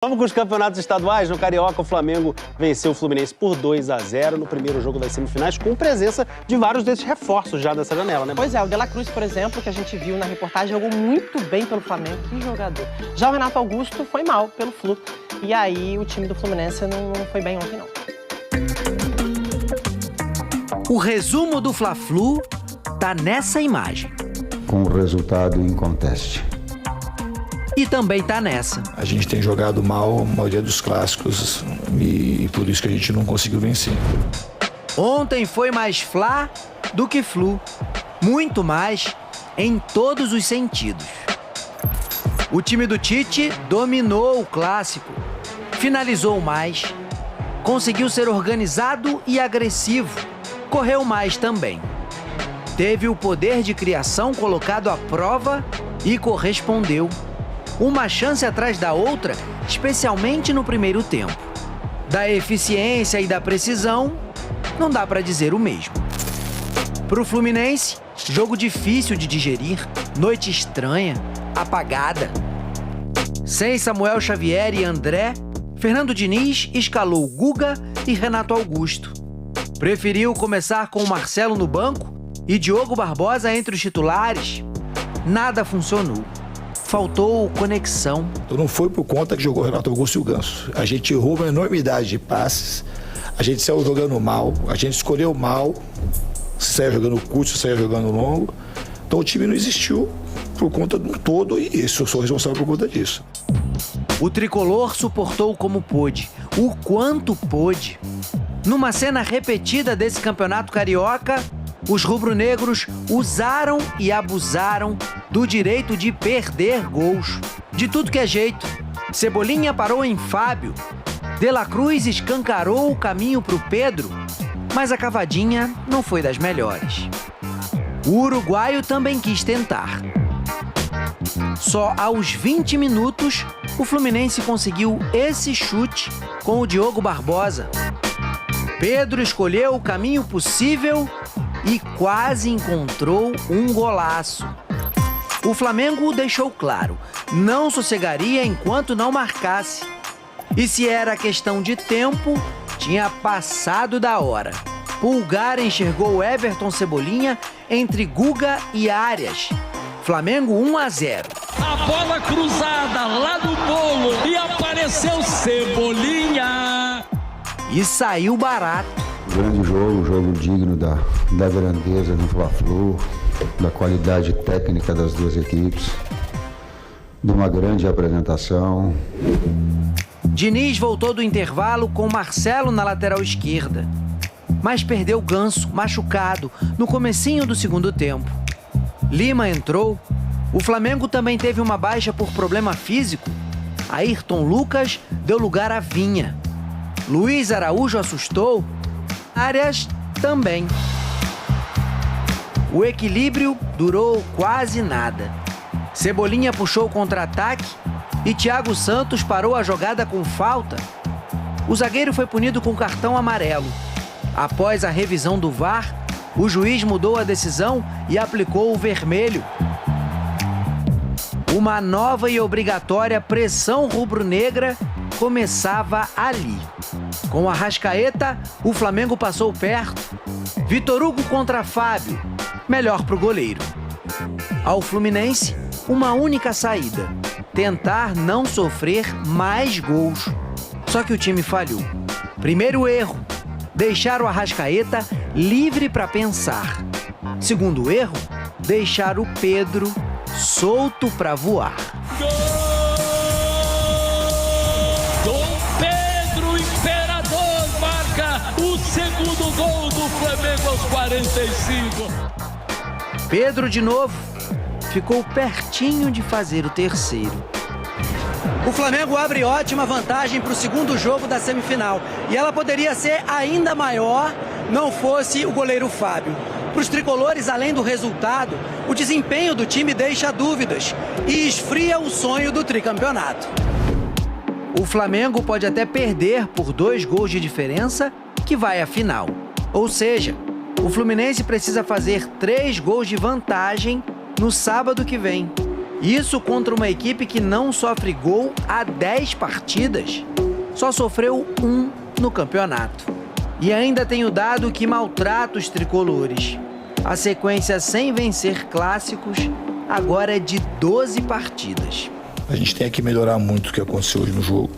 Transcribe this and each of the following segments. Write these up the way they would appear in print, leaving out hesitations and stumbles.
Vamos com os campeonatos estaduais. No Carioca, o Flamengo venceu o Fluminense por 2-0 no primeiro jogo das semifinais, com presença de vários desses reforços já dessa janela, né? Pois é, o De La Cruz, por exemplo, que a gente viu na reportagem, jogou muito bem pelo Flamengo. Que jogador. Já o Renato Augusto foi mal pelo Flu. E aí o time do Fluminense não foi bem ontem, não. O resumo do Fla-Flu tá nessa imagem. Com o resultado em conteste. E também tá nessa. A gente tem jogado mal a maioria dos clássicos e por isso que a gente não conseguiu vencer. Ontem foi mais Fla do que Flu. Muito mais em todos os sentidos. O time do Tite dominou o clássico, finalizou mais, conseguiu ser organizado e agressivo, correu mais também. Teve o poder de criação colocado à prova e correspondeu. Uma chance atrás da outra, especialmente no primeiro tempo. Da eficiência e da precisão, não dá para dizer o mesmo. Pro Fluminense, jogo difícil de digerir, noite estranha, apagada. Sem Samuel Xavier e André, Fernando Diniz escalou Guga e Renato Augusto. Preferiu começar com Marcelo no banco e Diogo Barbosa entre os titulares. Nada funcionou. Faltou conexão. Então não foi por conta que jogou o Renato Augusto e o Ganso. A gente errou uma enormidade de passes, a gente saiu jogando mal, a gente escolheu mal, se saiu jogando curto, se saiu jogando longo. Então o time não existiu por conta do todo e isso, eu sou responsável por conta disso. O tricolor suportou como pôde, o quanto pôde. Numa cena repetida desse campeonato carioca, os rubro-negros usaram e abusaram do direito de perder gols. De tudo que é jeito. Cebolinha parou em Fábio. De La Cruz escancarou o caminho para o Pedro, mas a cavadinha não foi das melhores. O uruguaio também quis tentar. Só aos 20 minutos, o Fluminense conseguiu esse chute com o Diogo Barbosa. Pedro escolheu o caminho possível e quase encontrou um golaço. O Flamengo deixou claro, não sossegaria enquanto não marcasse. E se era questão de tempo, tinha passado da hora. Pulgar enxergou Everton Cebolinha entre Guga e Arias. Flamengo 1-0. A bola cruzada lá do bolo e apareceu Cebolinha. E saiu barato. Grande jogo, jogo digno da grandeza do Fla-Flu, da qualidade técnica das duas equipes, de uma grande apresentação. Diniz voltou do intervalo com Marcelo na lateral esquerda, mas perdeu Ganso, machucado, no comecinho do segundo tempo. Lima entrou. O Flamengo também teve uma baixa por problema físico. Ayrton Lucas deu lugar a Vinha. Luiz Araújo assustou. Arias também. O equilíbrio durou quase nada. Cebolinha puxou o contra-ataque e Thiago Santos parou a jogada com falta. O zagueiro foi punido com cartão amarelo. Após a revisão do VAR, o juiz mudou a decisão e aplicou o vermelho. Uma nova e obrigatória pressão rubro-negra começava ali. Com a Arrascaeta, o Flamengo passou perto. Vitor Hugo contra Fábio, melhor pro goleiro. Ao Fluminense, uma única saída: tentar não sofrer mais gols. Só que o time falhou. Primeiro erro: deixar o Arrascaeta livre para pensar. Segundo erro: deixar o Pedro solto para voar. O segundo gol do Flamengo aos 45. Pedro de novo ficou pertinho de fazer o terceiro. O Flamengo abre ótima vantagem para o segundo jogo da semifinal. E ela poderia ser ainda maior não fosse o goleiro Fábio. Para os tricolores, além do resultado, o desempenho do time deixa dúvidas e esfria o sonho do tricampeonato. O Flamengo pode até perder por 2 gols de diferença, que vai à final. Ou seja, o Fluminense precisa fazer 3 gols de vantagem no sábado que vem. Isso contra uma equipe que não sofre gol há 10 partidas. Só sofreu 1 no campeonato. E ainda tem o dado que maltrata os tricolores. A sequência sem vencer clássicos agora é de 12 partidas. A gente tem que melhorar muito o que aconteceu hoje no jogo.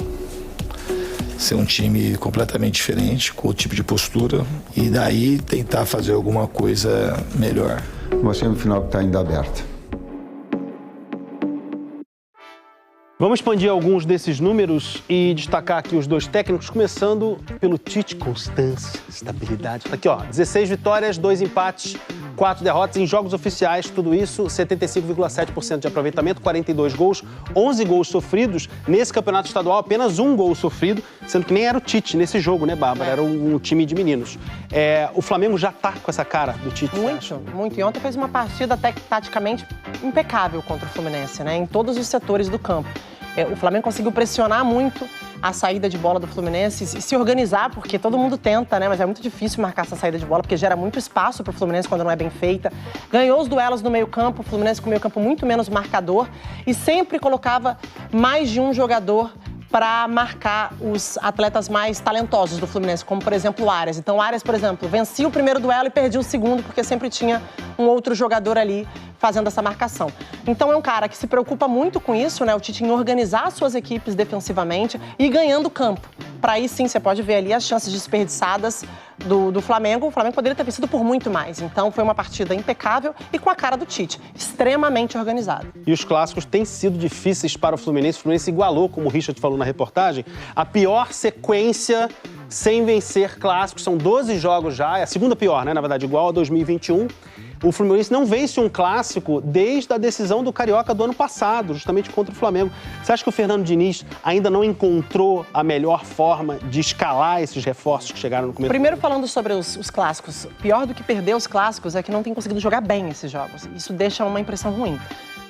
Ser um time completamente diferente, com outro tipo de postura. E daí tentar fazer alguma coisa melhor. Uma semifinal que está ainda aberta. Vamos expandir alguns desses números e destacar aqui os dois técnicos, começando pelo Tite. Constância, estabilidade. Tá aqui, ó, 16 vitórias, 2 empates, 4 derrotas em jogos oficiais, tudo isso, 75,7% de aproveitamento, 42 gols, 11 gols sofridos. Nesse campeonato estadual, apenas 1 gol sofrido, sendo que nem era o Tite nesse jogo, né, Bárbara? Era um time de meninos. O Flamengo já tá com essa cara do Tite. Muito. E ontem fez uma partida até taticamente impecável contra o Fluminense, né? Em todos os setores do campo. O Flamengo conseguiu pressionar muito a saída de bola do Fluminense e se organizar, porque todo mundo tenta, né? Mas é muito difícil marcar essa saída de bola, porque gera muito espaço para o Fluminense quando não é bem feita. Ganhou os duelos no meio-campo, o Fluminense com o meio-campo muito menos marcador e sempre colocava mais de um jogador para marcar os atletas mais talentosos do Fluminense, como, por exemplo, o Arias. Então, o Arias, por exemplo, vencia o primeiro duelo e perdia o segundo, porque sempre tinha um outro jogador ali fazendo essa marcação. Então, é um cara que se preocupa muito com isso, né? O Tite em organizar suas equipes defensivamente e ganhando campo. Para aí, sim, você pode ver ali as chances desperdiçadas do Flamengo. O Flamengo poderia ter vencido por muito mais. Então, foi uma partida impecável e com a cara do Tite, extremamente organizada. E os clássicos têm sido difíceis para o Fluminense. O Fluminense igualou, como o Richard falou na reportagem, a pior sequência sem vencer clássicos. São 12 jogos já, é a segunda pior, né? Na verdade, igual a 2021. O Fluminense não vence um clássico desde a decisão do Carioca do ano passado, justamente contra o Flamengo. Você acha que o Fernando Diniz ainda não encontrou a melhor forma de escalar esses reforços que chegaram no começo? Primeiro, falando sobre os clássicos, pior do que perder os clássicos é que não tem conseguido jogar bem esses jogos. Isso deixa uma impressão ruim.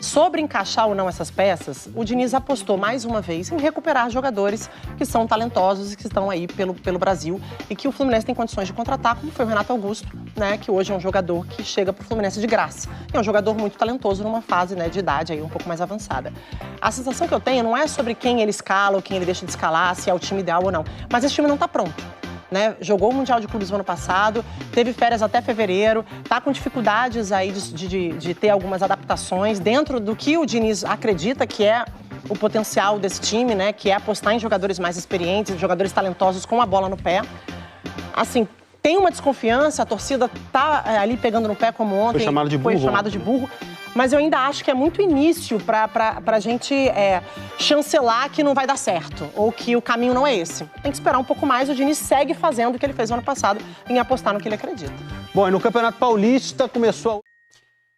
Sobre encaixar ou não essas peças, o Diniz apostou mais uma vez em recuperar jogadores que são talentosos e que estão aí pelo Brasil e que o Fluminense tem condições de contratar, como foi o Renato Augusto, né, que hoje é um jogador que chega para o Fluminense de graça. É um jogador muito talentoso numa fase, né, de idade aí um pouco mais avançada. A sensação que eu tenho não é sobre quem ele escala ou quem ele deixa de escalar, se é o time ideal ou não, mas esse time não está pronto. Né? Jogou o Mundial de Clubes no ano passado, teve férias até fevereiro, está com dificuldades aí de ter algumas adaptações dentro do que o Diniz acredita que é o potencial desse time, né? Que é apostar em jogadores mais experientes, jogadores talentosos com a bola no pé. Assim, tem uma desconfiança, a torcida tá ali pegando no pé como ontem. Foi chamado de burro. Foi chamado de burro. Mas eu ainda acho que é muito início para a gente chancelar que não vai dar certo, ou que o caminho não é esse. Tem que esperar um pouco mais, o Diniz segue fazendo o que ele fez no ano passado, em apostar no que ele acredita. Bom, e no Campeonato Paulista começou...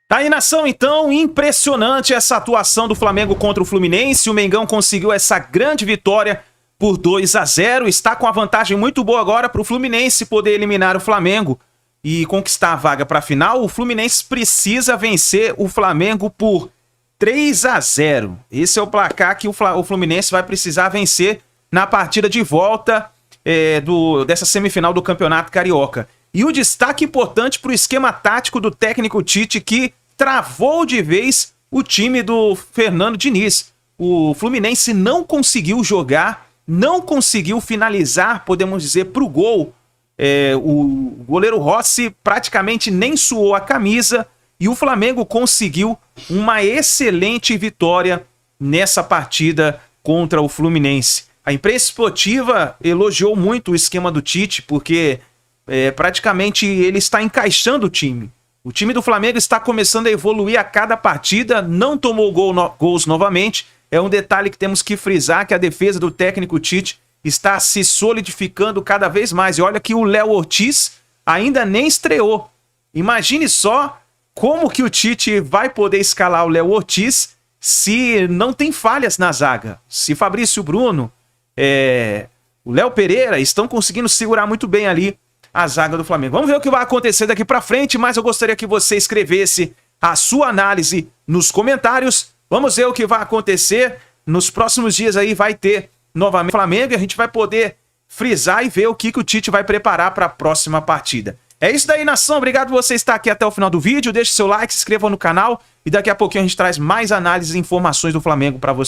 Tá aí, nação, então, impressionante essa atuação do Flamengo contra o Fluminense. O Mengão conseguiu essa grande vitória por 2-0, está com a vantagem muito boa agora para o Fluminense poder eliminar o Flamengo e conquistar a vaga para a final. O Fluminense precisa vencer o Flamengo por 3-0. Esse é o placar que o Fluminense vai precisar vencer na partida de volta dessa semifinal do Campeonato Carioca. E o destaque importante para o esquema tático do técnico Tite, que travou de vez o time do Fernando Diniz. O Fluminense não conseguiu jogar, não conseguiu finalizar, podemos dizer, para o gol. O goleiro Rossi praticamente nem suou a camisa e o Flamengo conseguiu uma excelente vitória nessa partida contra o Fluminense. A imprensa esportiva elogiou muito o esquema do Tite, porque praticamente ele está encaixando o time. O time do Flamengo está começando a evoluir a cada partida, não tomou gols novamente. É um detalhe que temos que frisar, que a defesa do técnico Tite está se solidificando cada vez mais. E olha que o Léo Ortiz ainda nem estreou. Imagine só como que o Tite vai poder escalar o Léo Ortiz se não tem falhas na zaga. Se Fabrício Bruno, o Léo Pereira estão conseguindo segurar muito bem ali a zaga do Flamengo. Vamos ver o que vai acontecer daqui pra frente, mas eu gostaria que você escrevesse a sua análise nos comentários. Vamos ver o que vai acontecer. Nos próximos dias aí vai ter novamente o Flamengo e a gente vai poder frisar e ver o que o Tite vai preparar para a próxima partida. É isso daí, nação. Obrigado por você estar aqui até o final do vídeo. Deixe seu like, se inscreva no canal e daqui a pouquinho a gente traz mais análises e informações do Flamengo para você.